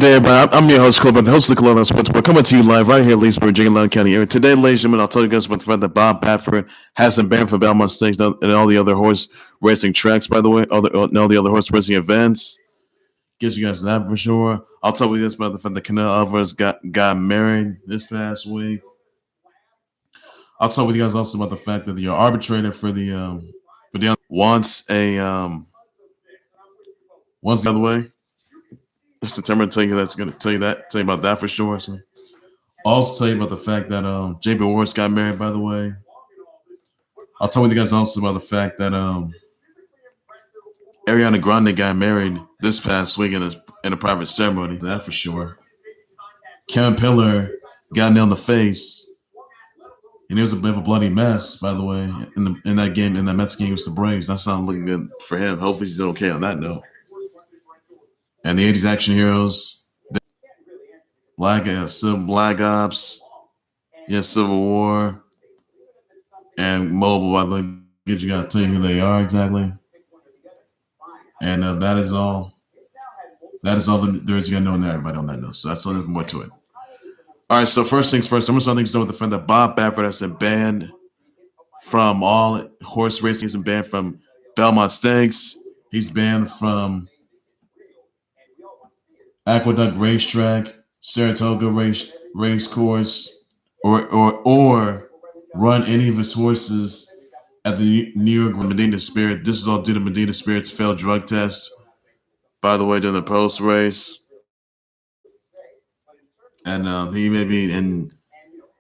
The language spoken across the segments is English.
day, everybody. I'm your host, Clip, the host of the Colonial Sports. We're coming to you live right here at Leesburg, Virginia, Loudon County area. Today, ladies and gentlemen, I'll tell you guys about the fact that Bob Baffert has been banned from Belmont Stakes and all the other horse racing tracks, by the way, and all the other horse racing events. Gives you guys that for sure. I'll tell you this about the fact that Canelo Alvarez got married this past week. I'll tell you guys also about the fact that the arbitrator for the wants by the way. September, tell you about that for sure. So, also tell you about the fact that JB Warhorse got married, by the way. I'll tell you guys also about the fact that Ariana Grande got married this past week in a private ceremony. That for sure. Kevin Pillar got nailed in the face, and it was a bit of a bloody mess, by the way, in that game, in that Mets game with the Braves. That's not looking good for him. Hopefully he's doing okay on that note. And the 80s action heroes, Black Ops, Civil War, and Mobile. By the way, you gotta tell you who they are exactly. And that is all. There is. You gotta know everybody on that note. So that's all. There's more to it. All right. So first things first. I'm gonna start things with the fact that Bob Baffert has been banned from all horse racing. He's been banned from Belmont Stakes. He's banned from Aqueduct Racetrack, Saratoga race course, or run any of his horses at the New York Medina Spirit. This is all due to Medina Spirit's failed drug test, by the way, during the post race. And he may be and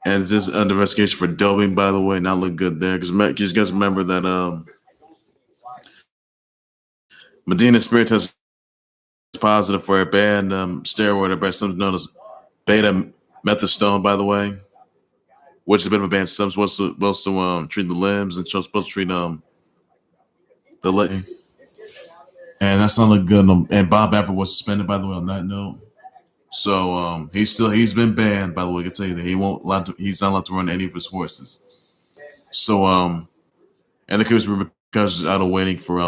is this under investigation for doping, by the way. Not look good there, because you guys remember that Medina Spirit has positive for a banned steroid, or something known as beta methystone, by the way, which is a bit of a banned substance. Supposed to treat the limbs and supposed to treat the leg, and that's not look good. And Bob Baffert was suspended, by the way, on that note. So he's been banned, by the way. I can tell you that he's not allowed to run any of his horses. So and the case because out of waiting for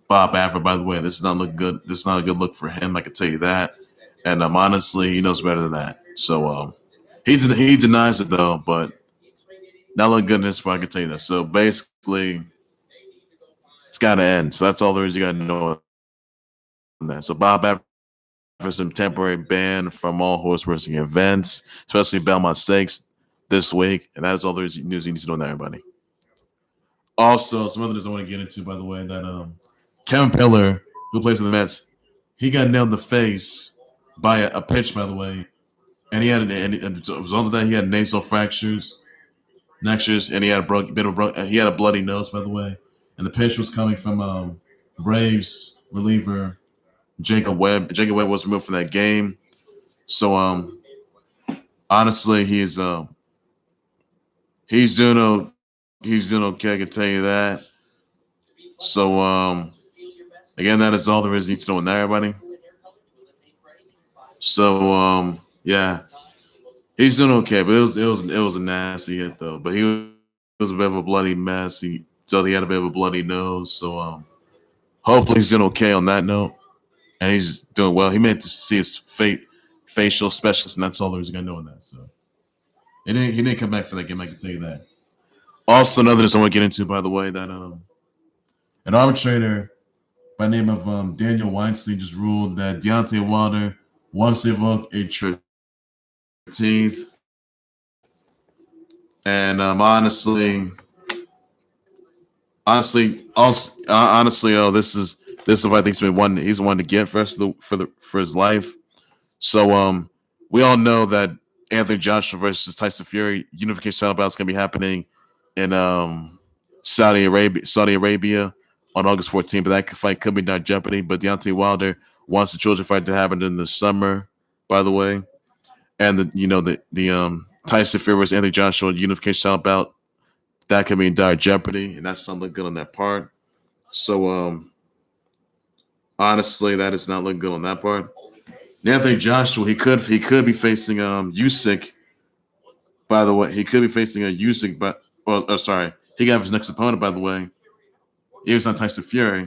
Bob Baffert, by the way, this is not look good. This is not a good look for him. I can tell you that. And honestly, he knows better than that. So he denies it though, but not look good in this part. I can tell you that. So basically, it's got to end. So that's all there is. You got to know that. So Bob Baffert for some temporary ban from all horse racing events, especially Belmont Stakes this week, and that's all there is news you need to know on that, everybody. Also, some other news I want to get into, by the way, that Kevin Pillar, who plays for the Mets, he got nailed in the face by a pitch, by the way, and he had as a result of that, he had nasal fractures, and he had a bloody nose, by the way, and the pitch was coming from Braves reliever Jacob Webb. Jacob Webb was removed from that game, so honestly, he's doing okay. I can tell you that. So again, that is all there is need to know on that, everybody. So yeah, he's doing okay, but it was a nasty hit though. But he was a bit of a bloody mess. He had a bit of a bloody nose. So hopefully he's doing okay on that note, and he's doing well. He meant to see his facial specialist, and that's all there is going to know on that. So he didn't come back for that game. I can tell you that. Also, another thing I want to get into, by the way, that an arbitrator by the name of Danielle Weinstein just ruled that Deontay Wilder wants to evoke a 13th. And honestly, this is what I think he's the one to get for his life. So we all know that Anthony Joshua versus Tyson Fury unification title bout is going to be happening in Saudi Arabia on August 14th, but that fight could be not jeopardy. But Deontay Wilder wants the trilogy fight to happen in the summer, by the way, and the Tyson Fury versus Anthony Joshua unification title bout that could be in dire jeopardy, and that's not look good on that part. So honestly, that does not look good on that part. And Anthony Joshua, he could be facing Usyk. By the way, he could be facing a Usyk, he got his next opponent. By the way, he was on Tyson Fury.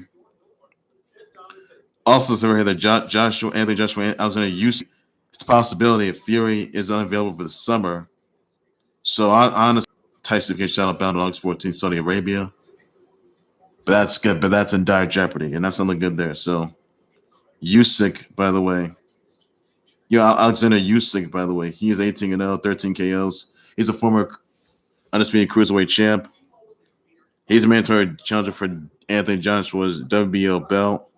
Also, so here that Anthony Joshua, Alexander Usyk It's a possibility if Fury is unavailable for the summer. So I honestly, Tyson gets shot bound on August 14th, Saudi Arabia. But that's good. But that's in dire jeopardy, and that's not looking good there. So Usyk, by the way, Alexander Usyk, by the way, he is 18-0, 13 KOs. He's a former undisputed cruiserweight champ. He's a mandatory challenger for Anthony Joshua's WBO belt.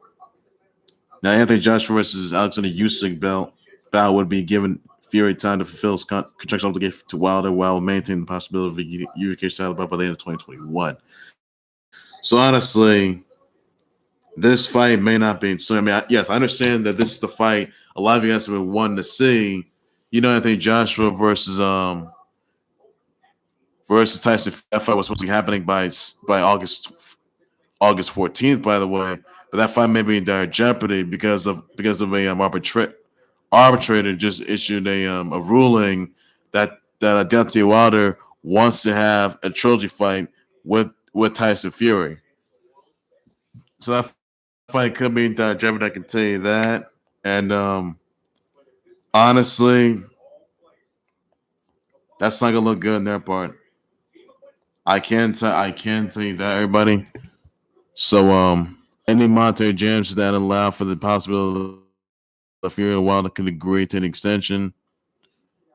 Now, Anthony Joshua versus Alexander Usyk bout would be given Fury time to fulfill his contractual obligation to Wilder while maintaining the possibility of a UK title bout by the end of 2021. So honestly, this fight may not be. So I mean, yes, I understand that this is the fight a lot of you guys have been wanting to see. Anthony Joshua versus Tyson. That fight was supposed to be happening by August 14th, by the way. But that fight may be in dire jeopardy because of a arbitrator just issued a ruling that Deontay Wilder wants to have a trilogy fight with Tyson Fury. So that fight could be in dire jeopardy. I can tell you that. And honestly, that's not gonna look good in their part. I can tell you that, everybody. So any monetary jams that allow for the possibility of Fury and Wilder could agree to an extension.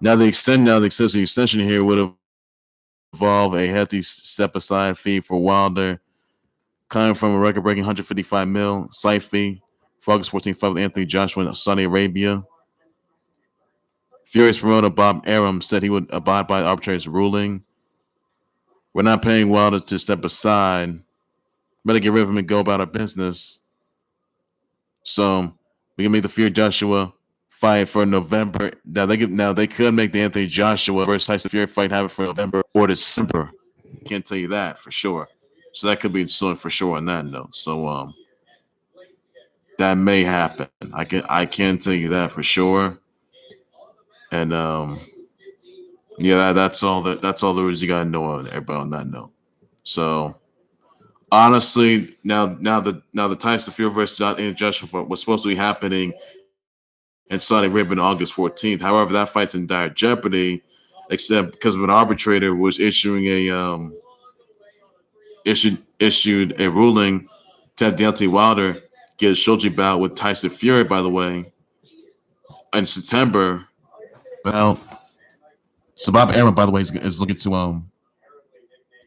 Now the extension here would involve a hefty step aside fee for Wilder, coming from a record-breaking $155 million site fee for August 14th fight with Anthony Joshua in Saudi Arabia. Fury's promoter Bob Arum said he would abide by the arbitrator's ruling. We're not paying Wilder to step aside. Better get rid of him and go about our business. So we can make the Fury Joshua fight for November. Now they could make the Anthony Joshua versus Tyson Fury fight happen for November or December. Can't tell you that for sure. So that could be soon for sure on that note. So that may happen. I can tell you that for sure. And that's all there is you gotta know on everybody on that note. So honestly, now the Tyson Fury versus Anthony Joshua was supposed to be happening in Saudi Arabia on August 14th. However, that fight's in dire jeopardy, except because of an arbitrator was issuing issued a ruling to have Deontay Wilder get a trilogy bout with Tyson Fury, by the way, in September. So Bob Arum, by the way, is looking to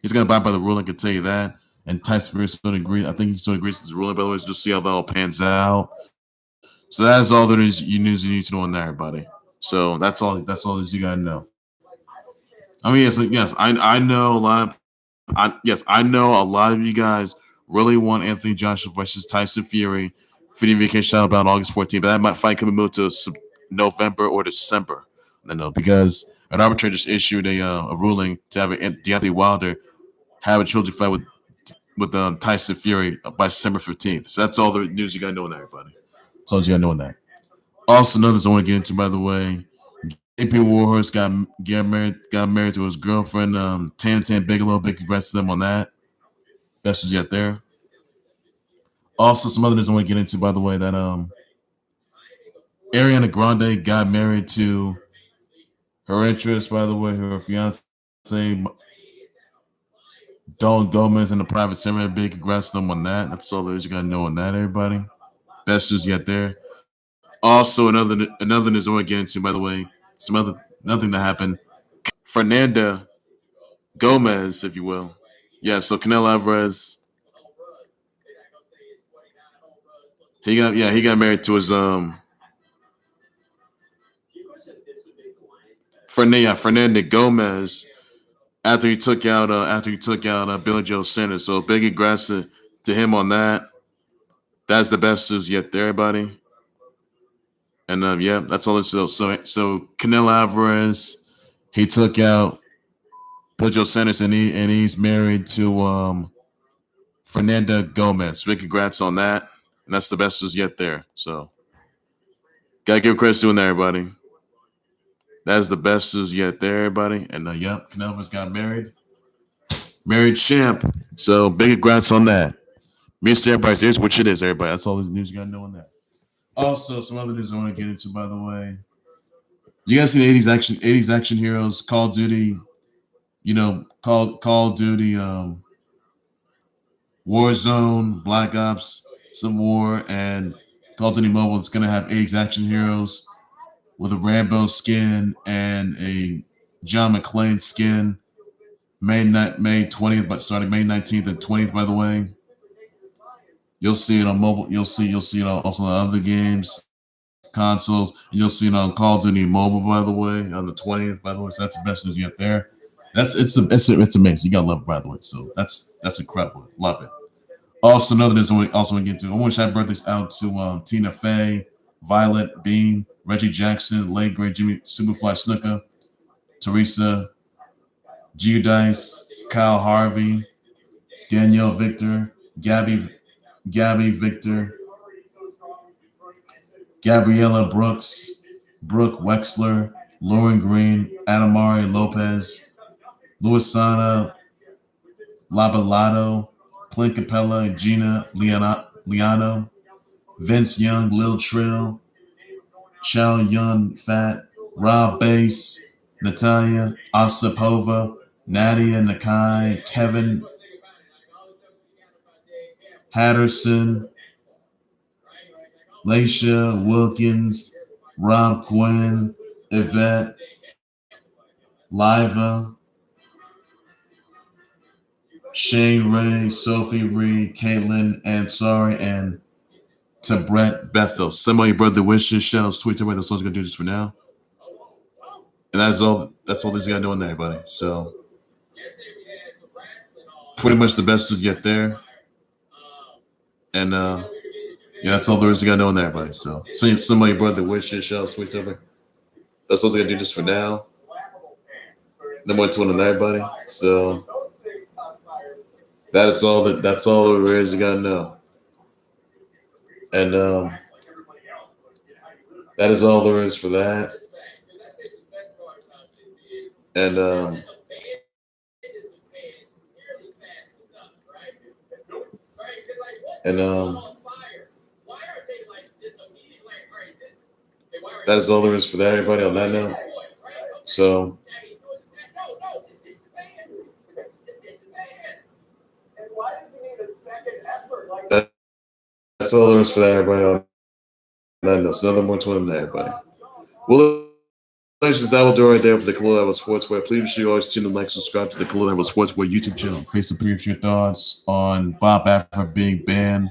he's going to abide by the ruling. I can tell you that. And Tyson Fury still agree. I think he still agrees with the ruling. By the way, just see how that all pans out. So that's all there is. You need to know on that, everybody. So that's all. That's all that you got to know. I mean, yes. I know a lot. I know a lot of you guys really want Anthony Joshua versus Tyson Fury for the vacation title bout on August 14th. But that fight could be moved to November or December. No, because an arbitrator just issued a ruling to have Deontay Wilder have a trilogy fight with Tyson Fury by December 15th. So that's all the news you got to know on that, everybody. That's all you got to know on that. Also, another I want to get into, by the way, JP Warhorse got married to his girlfriend, Tam Tam Bigelow. Big congrats to them on that. Best is yet there. Also, some other news I want to get into, by the way, that Ariana Grande got married to her interest, by the way, her fiance, Dalton Gomez in the private ceremony. Big congrats to them on that. That's all there is you got to know on that, everybody. Best news yet there. Also, another news I want to get into, by the way, nothing that happened. Fernanda Gomez, if you will. Yeah, so Canelo Alvarez, he got married to his Fernanda Gomez after he took out Billy Joe Sanders. So big congrats to him on that. That's the best news yet there, everybody. And that's all. So Canelo Alvarez, he took out Billy Joe Sanders, and he's married to Fernanda Gomez. Big congrats on that. And that's the best news yet there. So gotta give credit to doing that, everybody. That is the best news yet there, everybody. And Canelo Alvarez got married champ. So big congrats on that. Means to everybody, here's what it is, everybody. That's all the news you gotta know on that. Also, some other news I want to get into, by the way. You guys see the '80s action heroes, Call of Duty, Call of Duty, Warzone, Black Ops, Civil War, and Call of Duty Mobile. It's gonna have '80s action heroes with a Rambo skin and a John McClane skin. May 20th, but starting May 19th and 20th. By the way, you'll see it on mobile. You'll see it also on other games, consoles. You'll see it on Call of Duty Mobile. By the way, on the 20th. By the way, so that's the best news you get there. It's amazing. You gotta love it, by the way. So that's incredible. Love it. Also, another news I also want to get to. I want to shout birthdays out to Tina Fey, Violette, Beane, Reggie Jackson, late great Jimmy Superfly Snuka, Terisa, Giudice, Kyle Harvey, Danielle Victor, Gabi Victor, Gabriella Brooks, Brooke Wexler, Lauren Green, Adamari Lopez, Luisana Labalado, Clint Capella, Gina Liano, Vince Young, Lil Trill, Chow Yun Fat, Rob Bass, Natalia Ostapova, Nadia Nakai, Kevin Patterson, Laisha Wilkins, Rob Quinn, Yvette, Liva, Shane Ray, Sophie Reed, Caitlin Ansari, and to Brett Bethel. Somebody brother wishes, shout-outs, tweets, everybody. That's all I'm gonna do just for now. And that's all there's gotta do in there, buddy. So pretty much the best to get there. And yeah, that's all there is to gotta know in there, buddy. So somebody brother wishes, shout-outs, tweets, everybody. That's all I'm gonna do just for now. No more to everybody. So that's all there is you gotta know. And that is all there is for that. And that is all there is for that, everybody, on that note. So that's all there is for that, everybody, on that note. So nothing more to there, everybody. Well, that will do right there for the Canelo Alvarez Sportswear. Please be sure you always tune in, like, subscribe to the Canelo Alvarez Sportswear YouTube channel. Facebook, your thoughts on Bob Baffert being banned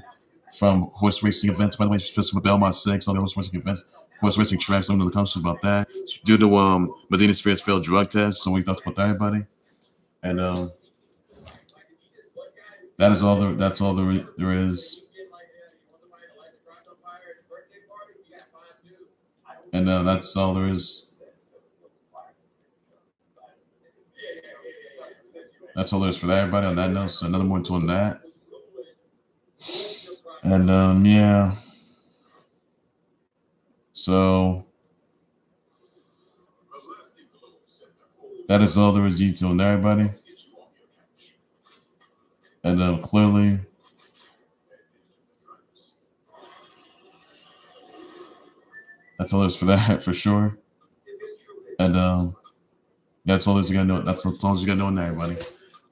from horse racing events. By the way, especially with Belmont Stakes, all the horse racing events, horse racing tracks. Let me know in the comments about that. Due to Medina Spirit's failed drug test, so we thought about that, everybody. And that's all there is. And that's all there is. That's all there is for that, everybody, on that note. So another more to on that. And yeah. So that is all there is to on everybody. And clearly that's all there is for that, for sure. And that's all there's gonna know. That's all you gotta know in there, everybody.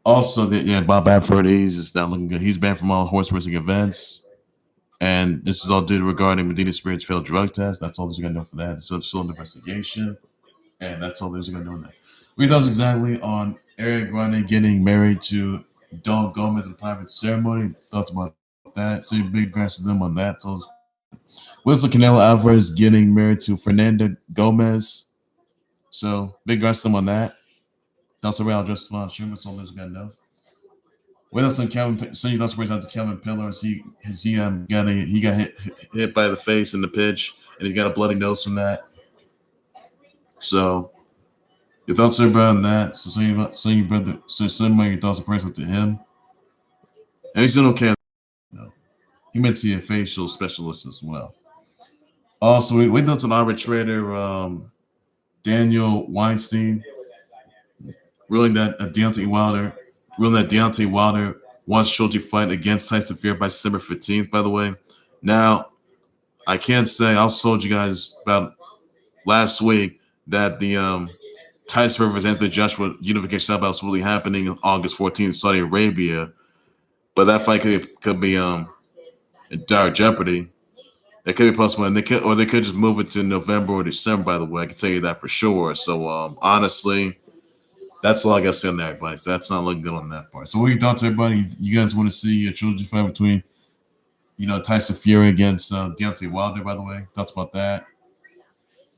Also, Bob Baffert, he's not looking good. He's banned from all horse racing events. And this is all due to regarding Medina Spirit's failed drug test. That's all there's gonna know for that. So it's still an investigation. And that's all there's gonna know in that. We thought exactly on Ariana Grande getting married to Dalton Gomez in a private ceremony. Thoughts about that. So big congrats to them on that. So what's the Canelo Alvarez getting married to Fernanda Gomez? So big congrats to them on that. That's around just small stream. That's all there's gonna know. What else on Kevin? So you don't surprise out to Kevin Pillar. He got hit by the face in the pitch, and he's got a bloody nose from that. So your thoughts are about that. So somebody your thoughts are personal to him, and he's doing okay. He might see a facial specialist as well. Also, we done some arbitrator, Danielle Weinstein, ruling that Deontay Wilder wants trilogy fight against Tyson Fury by December 15th, by the way. Now, I can't say, I also told you guys about last week that the Tyson Fury versus Anthony Joshua unification title bout is really happening on August 14th in Saudi Arabia, but that fight could be in dire jeopardy. It could be postponed. They could just move it to November or December. By the way, I can tell you that for sure. So honestly, that's all I got to say on that, everybody. So that's not looking good on that part. So what are your thoughts, everybody? You guys want to see a trilogy fight between, Tyson Fury against Deontay Wilder? By the way, thoughts about that?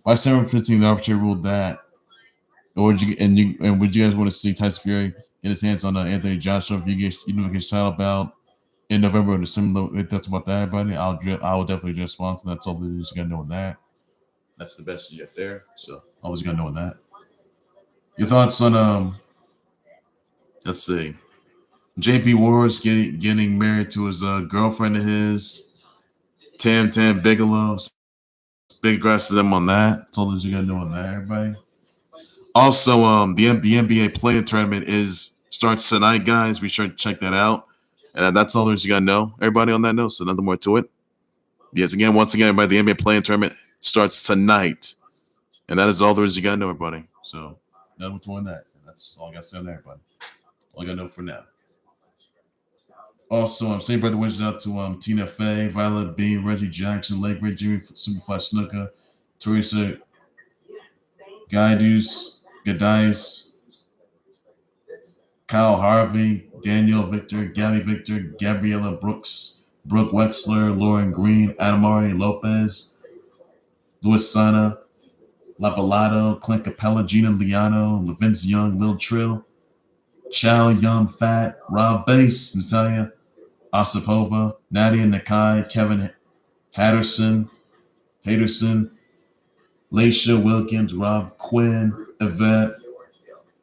By 7/15, the arbitrator ruled that. Or would you guys want to see Tyson Fury get his hands on Anthony Joshua if he gets his title bout in November or December? Thoughts about that, everybody? I will definitely just sponsor. That's all you just got to know on that. That's the best you get there. So always got to know on that. Your thoughts on let's see, JP Warhorse getting married to his girlfriend of his, Tam Tam Bigelow. Big congrats to them on that. That's all you got to know on that, everybody. Also, the NBA play-in tournament starts tonight, guys. Be sure to check that out. And that's all there's you got to know. Everybody on that note, so nothing more to it. Yes, once again, everybody, the NBA play-in tournament starts tonight. And that is all there is you got to know, everybody. So, nothing more on that. And that's all I got to say on that, everybody. All I got to know for now. Also, same birthday wishes out to Tina Fey, Violette, Beane, Reggie, Jackson, Lake, Jimmy, Superfly, Snuka, Terisa, Giudice, Kyle, Harvey, Danielle, Victor, Gabi, Victor, Gabriella, Brooke Wexler, Lauren Green, Adamari, Lopez, Luis Sana, Lapalato, Clint Capella, Gina Liano, LaVince Young, Lil Trill, Chow Young Fat, Rob Bass, Natalia Osipova, Nadia Nakai, Kevin Haderson, Laisha Wilkins, Rob Quinn, Yvette,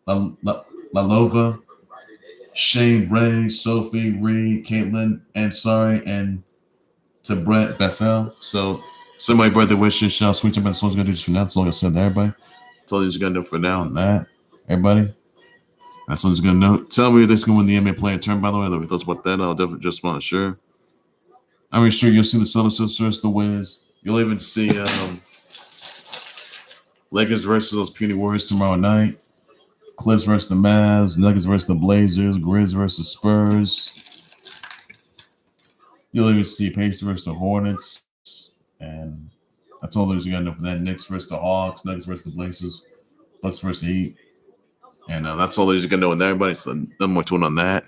Lalova, Shane Ray, Sophie Reed, Caitlin Ansari, and to Brett Bethel. So, somebody birthday wishes, shout sweet to my son's gonna do this for now. That's all I said to everybody. That's all you're gonna do for now on that. Everybody. That's all you're gonna know. Tell me if this is gonna win the NBA play-in turn, by the way. Let me thoughts about that. I'll definitely just want to sure. I'm sure you'll see the Southern Sisters, the Wiz. You'll even see Lakers versus those puny Warriors tomorrow night. Clips versus the Mavs, Nuggets versus the Blazers, Grizz versus Spurs. You'll even see Pacers versus the Hornets. And that's all there's you got to know for that. Knicks versus the Hawks, Nuggets versus the Blazers, Bucks versus the Heat. And that's all there's you got to know on that, everybody. So nothing more to it on that.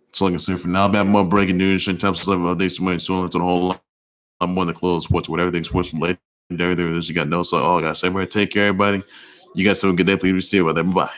That's all I can say for now. I'll have more breaking news, and types of updates soon to the whole lot. I'm more than close sports, whatever everything sports related. Everything you got to know. So all I got to say, everybody, take care, everybody. You guys have a good day. Please be safe out there. Bye-bye.